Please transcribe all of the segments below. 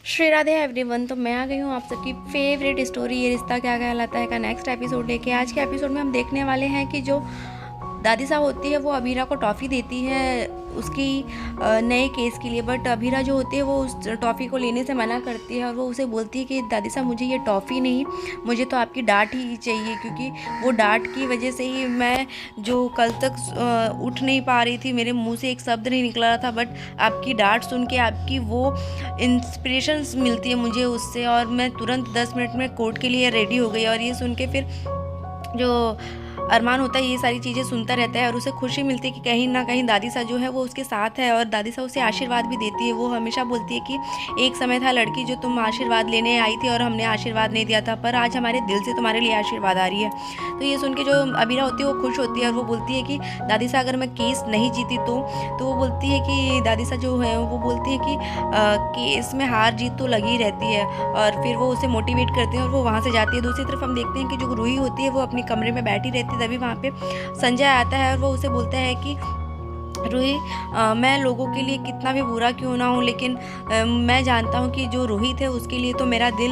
Shri Radhe everyone. तो मैं आ गई हूँ आप सबकी फेवरेट स्टोरी ये रिश्ता क्या कहलाता है का नेक्स्ट एपिसोड लेके। आज के एपिसोड में हम देखने वाले हैं कि जो दादी साहब होती है वो अबीरा को टॉफ़ी देती है उसकी नए केस के लिए। बट अबीरा जो होती है वो उस टॉफ़ी को लेने से मना करती है और वो उसे बोलती है कि दादी साहब मुझे ये टॉफ़ी नहीं, मुझे तो आपकी डांट ही चाहिए, क्योंकि वो डांट की वजह से ही मैं जो कल तक उठ नहीं पा रही थी, मेरे मुंह से एक शब्द नहीं निकल रहा था। बट आपकी डांट सुन के आपकी वो इंस्पिरेशन मिलती है मुझे उससे, और मैं तुरंत 10 मिनट में कोर्ट के लिए रेडी हो गई। और ये सुन के फिर जो अरमान होता है ये सारी चीज़ें सुनता रहता है और उसे खुशी मिलती है कि कहीं ना कहीं दादी सा जो है वो उसके साथ है। और दादी सा उसे आशीर्वाद भी देती है। वो हमेशा बोलती है कि एक समय था लड़की जो तुम आशीर्वाद लेने आई थी और हमने आशीर्वाद नहीं दिया था, पर आज हमारे दिल से तुम्हारे लिए आशीर्वाद आ रही है। तो ये सुन के जो अबीरा होती है वो खुश होती है और वो बोलती है कि दादी सा अगर मैं केस नहीं जीती तो वो बोलती है कि दादी सा जो है वो बोलती है कि केस में हार जीत तो लगी रहती है। और फिर वो उसे मोटिवेट करते हैं और वो वहाँ से जाती है। दूसरी तरफ हम देखते हैं कि जो रूही होती है वो अपनी कमरे में बैठी रहती है। तभी वहाँ पे संजय आता है और वो उसे बोलता है कि रूही, मैं लोगों के लिए कितना भी बुरा क्यों ना हूँ, लेकिन मैं जानता हूँ कि जो रोहित है उसके लिए तो मेरा दिल,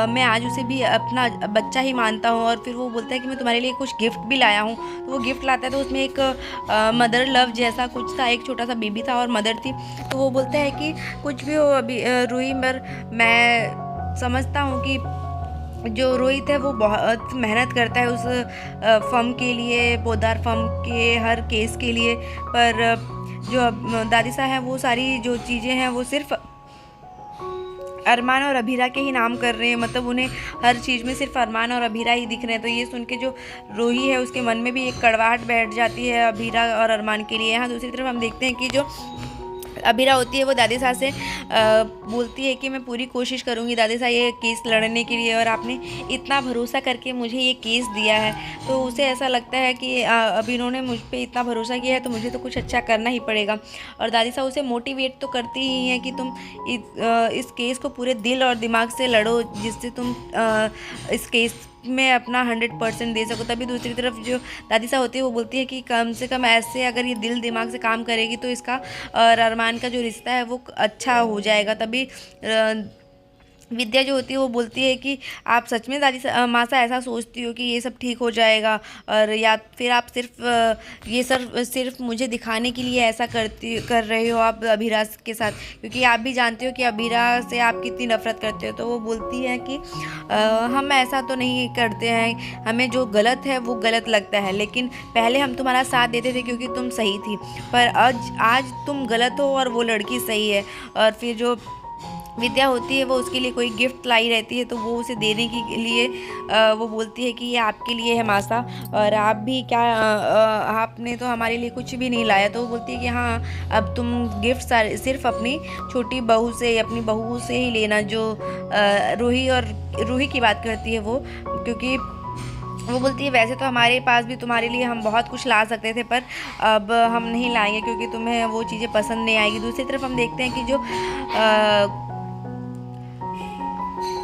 मैं आज उसे भी अपना बच्चा ही मानता हूँ। और फिर वो बोलता है कि मैं तुम्हारे लिए कुछ गिफ्ट भी लाया हूँ। तो वो गिफ्ट लाता है तो उसमें एक मदर लव जैसा कुछ था, एक छोटा सा बेबी था और मदर थी। तो वो बोलता है कि कुछ भी हो अभी रूही, पर मैं समझता हूँ कि जो रोहित है वो बहुत मेहनत करता है उस फर्म के लिए, पोदार फर्म के हर केस के लिए। पर जो दादी साहब हैं वो सारी जो चीज़ें हैं वो सिर्फ अरमान और अभीरा के ही नाम कर रहे हैं। मतलब उन्हें हर चीज़ में सिर्फ अरमान और अभीरा ही दिख रहे हैं। तो ये सुन के जो रोही है उसके मन में भी एक कड़वाहट बैठ जाती है अभीरा और अरमान के लिए। यहाँ दूसरी तरफ हम देखते हैं कि जो अबीरा होती है वो दादी साहब से बोलती है कि मैं पूरी कोशिश करूंगी दादी साहब ये केस लड़ने के लिए, और आपने इतना भरोसा करके मुझे ये केस दिया है। तो उसे ऐसा लगता है कि अब इन्होंने मुझ पे इतना भरोसा किया है तो मुझे तो कुछ अच्छा करना ही पड़ेगा। और दादी साहब उसे मोटिवेट तो करती ही हैं कि तुम इस केस को पूरे दिल और दिमाग से लड़ो, जिससे तुम इस केस में अपना 100% दे सको। तभी दूसरी तरफ जो दादी साहब होती है वो बोलती है कि कम से कम ऐसे अगर ये दिल दिमाग से काम करेगी तो इसका और अरमान का जो रिश्ता है वो अच्छा हो जाएगा। तभी विद्या जो होती है वो बोलती है कि आप सच में दादी माँ सा ऐसा सोचती हो कि ये सब ठीक हो जाएगा, और या फिर आप ये सब सिर्फ मुझे दिखाने के लिए ऐसा कर रहे हो आप अबीरा के साथ, क्योंकि आप भी जानते हो कि अबीरा से आप कितनी नफरत करते हो। तो वो बोलती है कि हम ऐसा तो नहीं करते हैं, हमें जो गलत है वो गलत लगता है, लेकिन पहले हम तुम्हारा साथ देते थे क्योंकि तुम सही थी, पर आज तुम गलत हो और वो लड़की सही है। और फिर जो विद्या होती है वो उसके लिए कोई गिफ्ट लाई रहती है तो वो उसे देने के लिए वो बोलती है कि ये आपके लिए है मासा, और आप भी क्या आपने तो हमारे लिए कुछ भी नहीं लाया। तो वो बोलती है कि हाँ, अब तुम गिफ्ट सिर्फ अपनी छोटी बहू से, अपनी बहू से ही लेना, जो रूही की बात करती है वो, क्योंकि वो बोलती है वैसे तो हमारे पास भी तुम्हारे लिए हम बहुत कुछ ला सकते थे, पर अब हम नहीं लाएंगे क्योंकि तुम्हें वो चीज़ें पसंद नहीं आएगी। दूसरी तरफ हम देखते हैं कि जो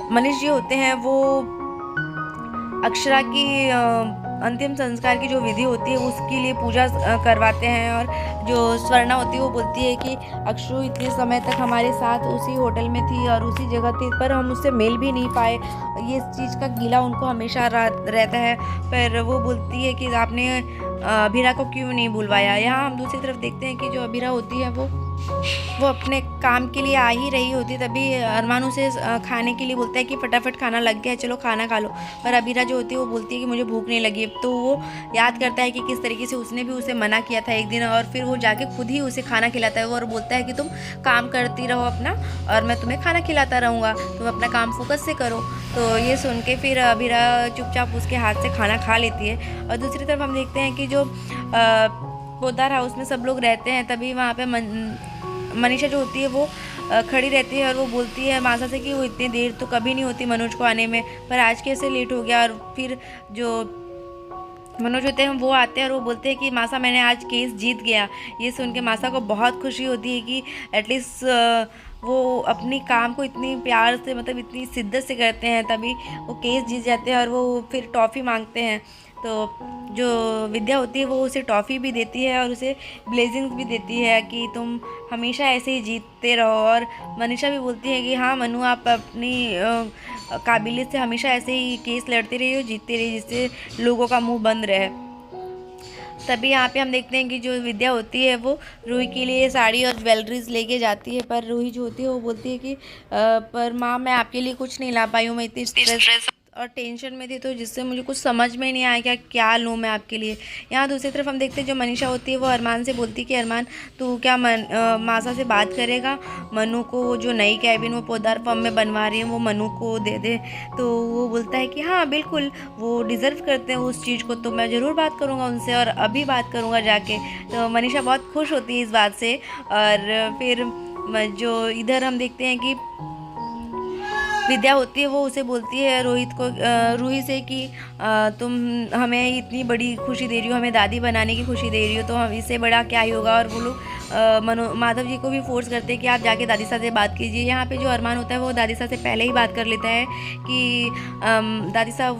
मनीष जी होते हैं वो अक्षरा की अंतिम संस्कार की जो विधि होती है उसके लिए पूजा करवाते हैं। और जो स्वर्णा होती है वो बोलती है कि अक्षु इतने समय तक हमारे साथ उसी होटल में थी और उसी जगह थी, पर हम उससे मिल भी नहीं पाए। ये चीज़ का गीला उनको हमेशा रहता है। पर वो बोलती है कि आपने अभीरा को क्यों नहीं बुलवाया। यहाँ हम दूसरी तरफ देखते हैं कि जो अभीरा होती है वो अपने काम के लिए आ ही रही होती है। तभी अरमान उसे खाने के लिए बोलता है कि फटाफट खाना लग गया है, चलो खाना खा लो। पर अबीरा जो होती है वो बोलती है कि मुझे भूख नहीं लगी। तो वो याद करता है कि किस तरीके से उसने भी उसे मना किया था एक दिन, और फिर वो जाके खुद ही उसे खाना खिलाता है और बोलता है कि तुम काम करती रहो अपना और मैं तुम्हें खाना खिलाता रहूँगा, तुम अपना काम फोकस से करो। तो ये सुन के फिर अबीरा चुपचाप उसके हाथ से खाना खा लेती है। और दूसरी तरफ हम देखते हैं कि जो पोदार हाउस में सब लोग रहते हैं, तभी वहाँ पे मनीषा जो होती है वो खड़ी रहती है और वो बोलती है मासा से कि वो इतनी देर तो कभी नहीं होती मनोज को आने में, पर आज कैसे लेट हो गया। और फिर जो मनोज होते हैं वो आते हैं और वो बोलते हैं कि मासा मैंने आज केस जीत गया। ये सुन के मासा को बहुत खुशी होती है कि एटलीस्ट वो अपनी काम को इतनी प्यार से, मतलब इतनी शिद्दत से करते हैं, तभी वो केस जीत जाते हैं और वो फिर टॉफ़ी मांगते हैं। तो जो विद्या होती है वो उसे टॉफ़ी भी देती है और उसे ब्लेसिंग्स भी देती है कि तुम हमेशा ऐसे ही जीतते रहो। और मनीषा भी बोलती है कि हाँ मनु, आप अपनी काबिलियत से हमेशा ऐसे ही केस लड़ते रहिए, जीतते रहिए, जिससे लोगों का मुंह बंद रहे। तभी यहाँ पे हम देखते हैं कि जो विद्या होती है वो रूही के लिए साड़ी और ज्वेलरीज लेके जाती है, पर रूही जो होती है वो बोलती है कि पर माँ, मैं आपके लिए कुछ नहीं ला पाई हूँ, मैं इतनी स्ट्रेस और टेंशन में थी, तो जिससे मुझे कुछ समझ में नहीं आया क्या लूँ मैं आपके लिए। यहाँ दूसरी तरफ हम देखते हैं जो मनीषा होती है वो अरमान से बोलती है कि अरमान, तू क्या मासा से बात करेगा, मनु को जो नई कैबिन वो पोदार फॉर्म में बनवा रही है वो मनु को दे दे। तो वो बोलता है कि हाँ बिल्कुल, वो डिज़र्व करते हैं उस चीज़ को, तो मैं ज़रूर बात करूँगा उनसे और अभी बात करूँगा जाके। तो मनीषा बहुत खुश होती है इस बात से। और फिर जो इधर हम देखते हैं कि विद्या होती है वो उसे बोलती है रोहित को, रूही से कि तुम हमें इतनी बड़ी खुशी दे रही हो, हमें दादी बनाने की खुशी दे रही हो, तो हम इससे बड़ा क्या ही होगा। और वो लोग माधव जी को भी फोर्स करते हैं कि आप जाके दादी सा से बात कीजिए। यहाँ पे जो अरमान होता है वो दादी सा से पहले ही बात कर लेता है कि दादी सा,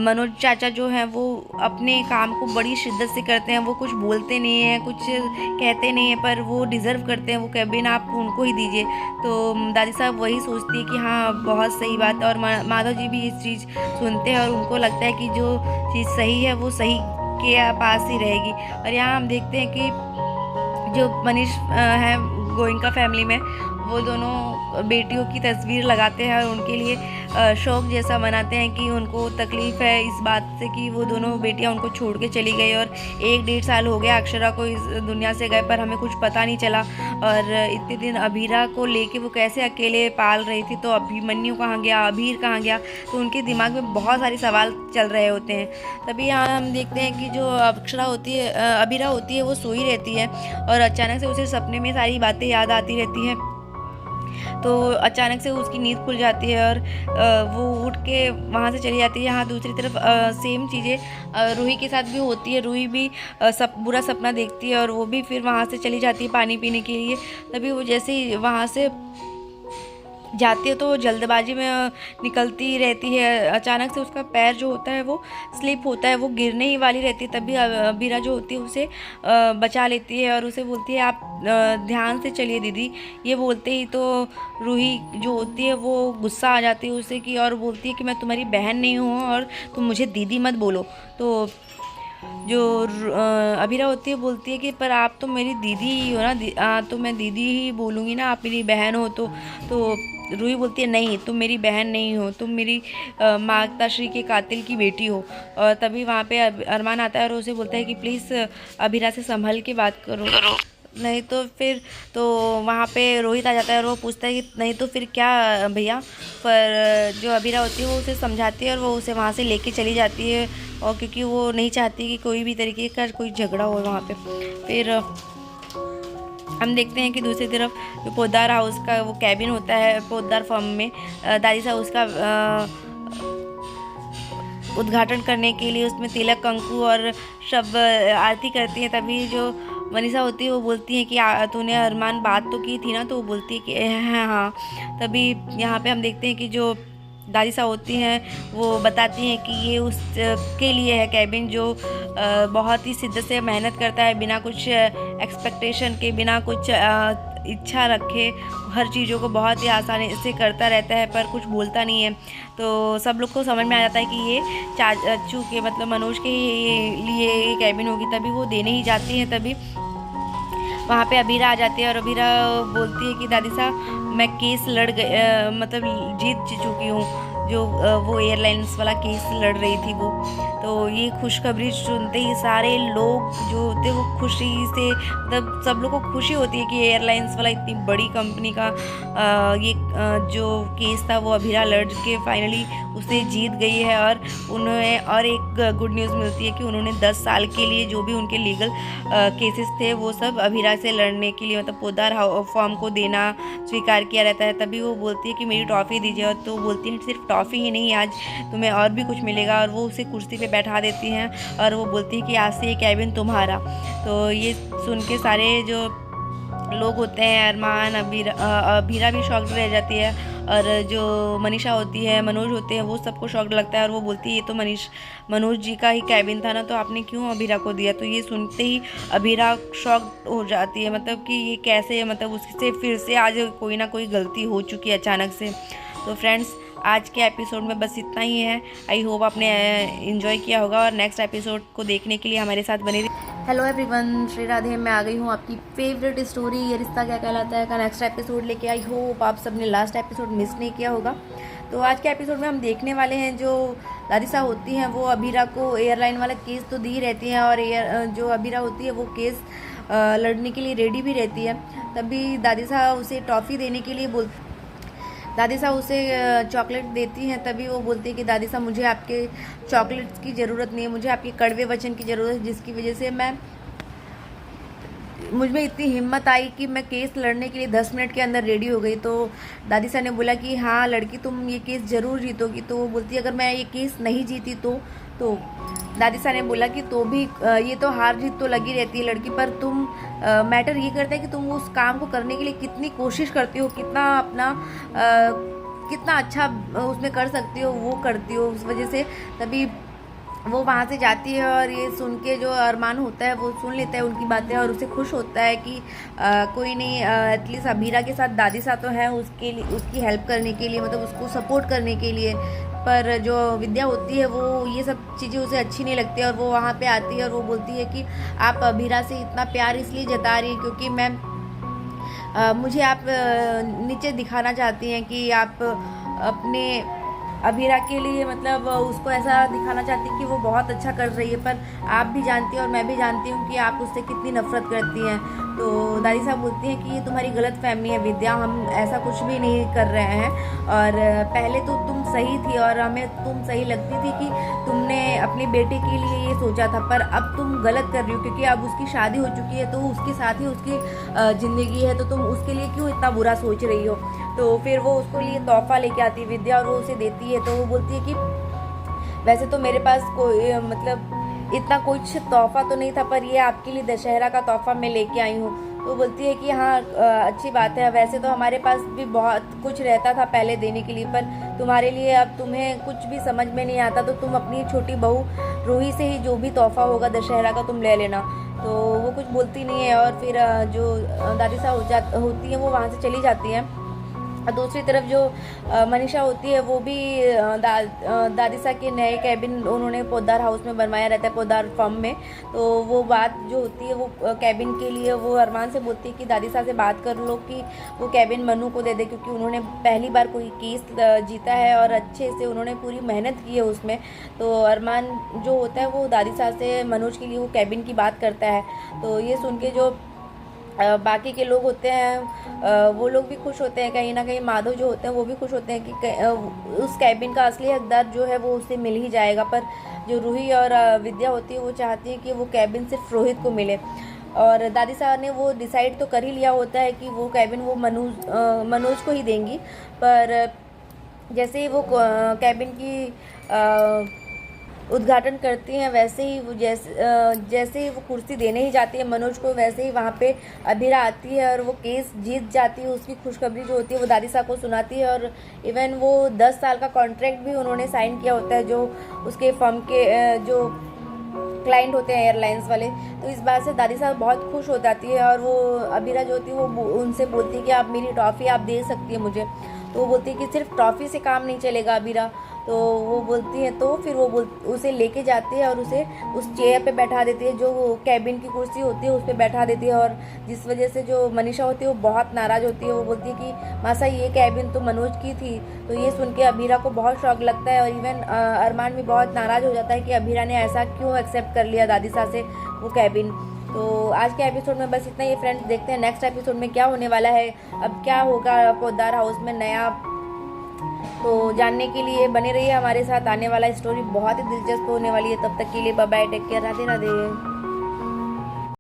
मनोज चाचा जो हैं वो अपने काम को बड़ी शिद्दत से करते हैं, वो कुछ बोलते नहीं हैं, कुछ कहते नहीं हैं, पर वो डिज़र्व करते हैं वो कैबिन, आप उनको ही दीजिए। तो दादी साहब वही सोचती है कि हाँ बहुत सही बात है। और माधव जी भी इस चीज़ सुनते हैं और उनको लगता है कि जो चीज़ सही है वो सही के पास ही रहेगी। और यहाँ हम देखते हैं कि जो मनीष है गोइंका फैमिली में, वो दोनों बेटियों की तस्वीर लगाते हैं और उनके लिए शौक जैसा मनाते हैं कि उनको तकलीफ़ है इस बात से कि वो दोनों बेटियां उनको छोड़ के चली गई। और 1-1.5 साल हो गया अक्षरा को इस दुनिया से गए, पर हमें कुछ पता नहीं चला। और इतने दिन अभीरा को लेके वो कैसे अकेले पाल रही थी, तो अभिमन्यु कहाँ गया, अभीर कहाँ गया, तो उनके दिमाग में बहुत सारे सवाल चल रहे होते हैं। तभी यहाँ हम देखते हैं कि जो अक्षरा होती है, अभीरा होती है, वो सोई रहती है और अचानक से उसे सपने में सारी बातें याद आती रहती हैं। तो अचानक से उसकी नींद खुल जाती है और वो उठ के वहाँ से चली जाती है। यहाँ दूसरी तरफ सेम चीज़ें रूही के साथ भी होती है। रूही भी बुरा सपना देखती है और वो भी फिर वहाँ से चली जाती है पानी पीने के लिए। तभी वो जैसे ही वहाँ से जाती है तो वो जल्दबाजी में निकलती रहती है। अचानक से उसका पैर जो होता है वो स्लिप होता है, वो गिरने ही वाली रहती है। तभी अबीरा जो होती है उसे बचा लेती है और उसे बोलती है आप ध्यान से चलिए दीदी। ये बोलते ही तो रूही जो होती है वो गुस्सा आ जाती है उसे कि, और बोलती है कि मैं तुम्हारी बहन नहीं हूँ और तुम मुझे दीदी मत बोलो। तो जो अबीरा होती है बोलती है कि पर आप तो मेरी दीदी ही हो ना, तो मैं दीदी ही बोलूँगी ना, आप मेरी बहन हो। तो रूही बोलती है नहीं, तुम मेरी बहन नहीं हो, तुम मेरी माताश्री के कातिल की बेटी हो। और तभी वहाँ पे अरमान आता है और उसे बोलता है कि प्लीज़ अबीरा से संभल के बात करो, नहीं तो फिर। तो वहाँ पे रोहित आ जाता है और वो पूछता है कि नहीं तो फिर क्या भैया। पर जो अबीरा होती है वो उसे समझाती है और वो उसे वहाँ से लेके चली जाती है, और क्योंकि वो नहीं चाहती कि कोई भी तरीके का कोई झगड़ा हो वहाँ पे। फिर हम देखते हैं कि दूसरी तरफ जो पोद्दार हाउस का वो कैबिन होता है पोद्दार फार्म में, दादी साहब उसका उद्घाटन करने के लिए उसमें तिलक कंकु और सब आरती करती हैं। तभी जो मनीषा होती है वो बोलती है कि तूने अरमान बात तो की थी ना, तो वो बोलती है कि हाँ। तभी यहाँ पे हम देखते हैं कि जो दादी साहब होती हैं वो बताती हैं कि ये उसके लिए है कैबिन, जो बहुत ही शिद्दत से मेहनत करता है, बिना कुछ एक्सपेक्टेशन के, बिना कुछ इच्छा रखे हर चीज़ों को बहुत ही आसानी से करता रहता है, पर कुछ बोलता नहीं है। तो सब लोग को समझ में आ जाता है कि ये चाचू के मतलब मनोज के लिए ये कैबिन होगी। तभी वो देने ही जाती हैं। तभी वहाँ पे अबीरा आ जाती है और अबीरा बोलती है कि दादी साहब मैं केस लड़ गई, मतलब जीत चुकी हूँ, जो वो एयरलाइंस वाला केस लड़ रही थी वो। तो ये खुशखबरी सुनते ही सारे लोग जो होते हैं वो खुशी से, मतलब सब लोग को खुशी होती है कि एयरलाइंस वाला इतनी बड़ी कंपनी का ये जो केस था वो अबीरा लड़ के फाइनली उसे जीत गई है। और उन्हें और एक गुड न्यूज़ मिलती है कि उन्होंने 10 साल के लिए जो भी उनके लीगल केसेस थे वो सब अबीरा से लड़ने के लिए, मतलब पोद्दार फॉर्म को देना स्वीकार किया रहता है। तभी वो बोलती है कि मेरी टॉफ़ी दीजिए, और तो बोलती है सिर्फ टॉफ़ी ही नहीं, आज तुम्हें और भी कुछ मिलेगा। और वो उसे कुर्सी पे बैठा देती हैं और वो बोलती है कि आज से ये कैबिन तुम्हारा। तो ये सुन के सारे जो लोग होते हैं, अरमान अबीरा भी शॉक्ड रह जाती है। और जो मनीषा होती है, मनोज होते हैं, वो सबको शॉक लगता है और वो बोलती है ये तो मनोज जी का ही कैबिन था ना, तो आपने क्यों अभीरा को दिया। तो ये सुनते ही अभीरा शॉक हो जाती है, मतलब कि ये कैसे, मतलब उससे फिर से आज कोई ना कोई गलती हो चुकी है अचानक से। तो फ्रेंड्स, आज के एपिसोड में बस इतना ही है। आई होप आपने एंजॉय किया होगा और नेक्स्ट एपिसोड को देखने के लिए हमारे साथ बने रहिए। Hello everyone, Shri Radhe. मैं आ गई हूँ आपकी फेवरेट स्टोरी ये रिश्ता क्या कहलाता है का नेक्स्ट एपिसोड लेके। आई होप आप सबने लास्ट एपिसोड मिस नहीं किया होगा। तो आज के एपिसोड में हम देखने वाले हैं जो दादी साहब होती हैं वो अभीरा को एयरलाइन वाला केस तो दी रहती हैं, और जो अभीरा होती है वो केस लड़ने के लिए रेडी भी रहती है। तभी दादी साहब उसे टॉफ़ी देने के लिए दादी साहब उसे चॉकलेट देती हैं। तभी वो बोलती है कि दादी साहब मुझे आपके चॉकलेट्स की ज़रूरत नहीं है, मुझे आपके कड़वे वचन की ज़रूरत है, जिसकी वजह से मुझ में इतनी हिम्मत आई कि मैं केस लड़ने के लिए 10 मिनट के अंदर रेडी हो गई। तो दादी साहब ने बोला कि हाँ लड़की, तुम ये केस ज़रूर जीतोगी। तो वो बोलती है अगर मैं ये केस नहीं जीती तो दादी साहब ने बोला कि तो भी ये तो हार जीत तो लगी रहती है लड़की पर, तुम मैटर ये करता है कि तुम उस काम को करने के लिए कितनी कोशिश करती हो, कितना अपना कितना अच्छा उसमें कर सकती हो वो करती हो, उस वजह से। तभी वो वहाँ से जाती है और ये सुन के जो अरमान होता है वो सुन लेता है उनकी बातें और उसे खुश होता है कि कोई नहीं, एटलीस्ट अभीरा के साथ दादी साहब तो है उसके लिए, उसकी हेल्प करने के लिए, मतलब उसको सपोर्ट करने के लिए। पर जो विद्या होती है वो ये सब चीज़ें उसे अच्छी नहीं लगती और वो वहाँ पे आती है और वो बोलती है कि आप अभीरा से इतना प्यार इसलिए जता रही हैं क्योंकि मुझे आप नीचे दिखाना चाहती हैं कि आप अपने अभीरा के लिए, मतलब उसको ऐसा दिखाना चाहती है कि वो बहुत अच्छा कर रही है। पर आप भी जानती हैं और मैं भी जानती हूँ कि आप उससे कितनी नफरत करती हैं। तो दादी साहब बोलती हैं कि ये तुम्हारी गलत फहमी है विद्या, हम ऐसा कुछ भी नहीं कर रहे हैं, और पहले तो तुम सही थी और हमें तुम सही लगती थी कि तुमने अपने बेटे के लिए ये सोचा था, पर अब तुम गलत कर रही हो क्योंकि अब उसकी शादी हो चुकी है, तो उसके साथ ही उसकी ज़िंदगी है, तो तुम उसके लिए क्यों इतना बुरा सोच रही हो। तो फिर वो उसको लिए तोहफा लेके आती है विद्या और वो उसे देती है। तो वो बोलती है कि वैसे तो मेरे पास कोई मतलब इतना कुछ तोहफा तो नहीं था, पर ये आपके लिए दशहरा का तोहफा मैं लेके आई हूँ। तो बोलती है कि हाँ अच्छी बात है, वैसे तो हमारे पास भी बहुत कुछ रहता था पहले देने के लिए, पर तुम्हारे लिए अब तुम्हें कुछ भी समझ में नहीं आता, तो तुम अपनी छोटी बहू रूही से ही जो भी तोहफा होगा दशहरा का तुम ले लेना। तो वो कुछ बोलती नहीं है और फिर जो दादी साहब होती हैं वो वहाँ से चली जाती हैं। दूसरी तरफ जो मनीषा होती है वो भी दादी साहब के नए कैबिन उन्होंने पोद्दार हाउस में बनवाया रहता है, पोद्दार फार्म में। तो वो बात जो होती है वो कैबिन के लिए वो अरमान से बोलती है कि दादी साहब से बात कर लो कि वो कैबिन मनु को दे दे, क्योंकि उन्होंने पहली बार कोई केस जीता है और अच्छे से उन्होंने पूरी मेहनत की है उसमें। तो अरमान जो होता है वो दादी साहब से मनोज के लिए वो कैबिन की बात करता है। तो ये सुन के जो बाकी के लोग होते हैं वो लोग भी खुश होते हैं, कहीं ना कहीं माधव जो होते हैं वो भी खुश होते हैं कि उस कैबिन का असली हकदार जो है वो उसे मिल ही जाएगा। पर जो रूही और विद्या होती है वो चाहती है कि वो कैबिन सिर्फ रोहित को मिले, और दादी साहब ने वो डिसाइड तो कर ही लिया होता है कि वो कैबिन वो मनोज को ही देंगी। पर जैसे ही वो कैबिन की उद्घाटन करती हैं वैसे ही वो जैसे ही वो कुर्सी देने ही जाती है मनोज को, वैसे ही वहाँ पे अभीरा आती है और वो केस जीत जाती है। उसकी खुशखबरी जो होती है वो दादी साहब को सुनाती है, और इवन वो 10 साल का कॉन्ट्रैक्ट भी उन्होंने साइन किया होता है जो उसके फर्म के जो क्लाइंट होते हैं एयरलाइंस वाले। तो इस बात से दादी साहब बहुत खुश हो जाती है और वो अभीरा जो होती है वो उनसे बोलती है कि आप मेरी टॉफ़ी आप दे सकती है मुझे। तो वो बोलती है कि सिर्फ टॉफ़ी से काम नहीं चलेगा अभीरा। तो वो बोलती है, तो फिर वो उसे लेके जाती है और उसे उस चेयर पे बैठा देती है जो कैबिन की कुर्सी होती है उस पर बैठा देती है, और जिस वजह से जो मनीषा होती है वो बहुत नाराज़ होती है। वो बोलती है कि मासा ये कैबिन तो मनोज की थी। तो ये सुन के अभीरा को बहुत शौक लगता है, और इवन अरमान भी बहुत नाराज़ हो जाता है कि अभीरा ने ऐसा क्यों एक्सेप्ट कर लिया दादी साहब से वो कैबिन। तो आज के एपिसोड में बस इतना ही फ्रेंड्स, देखते हैं नेक्स्ट एपिसोड में क्या होने वाला है, अब क्या होगा पोद्दार हाउस में नया। तो जानने के लिए बने रहिए हमारे साथ, आने वाला स्टोरी बहुत ही दिलचस्प होने वाली है। तब तक के लिए bye bye, take care, Radhe Radhe.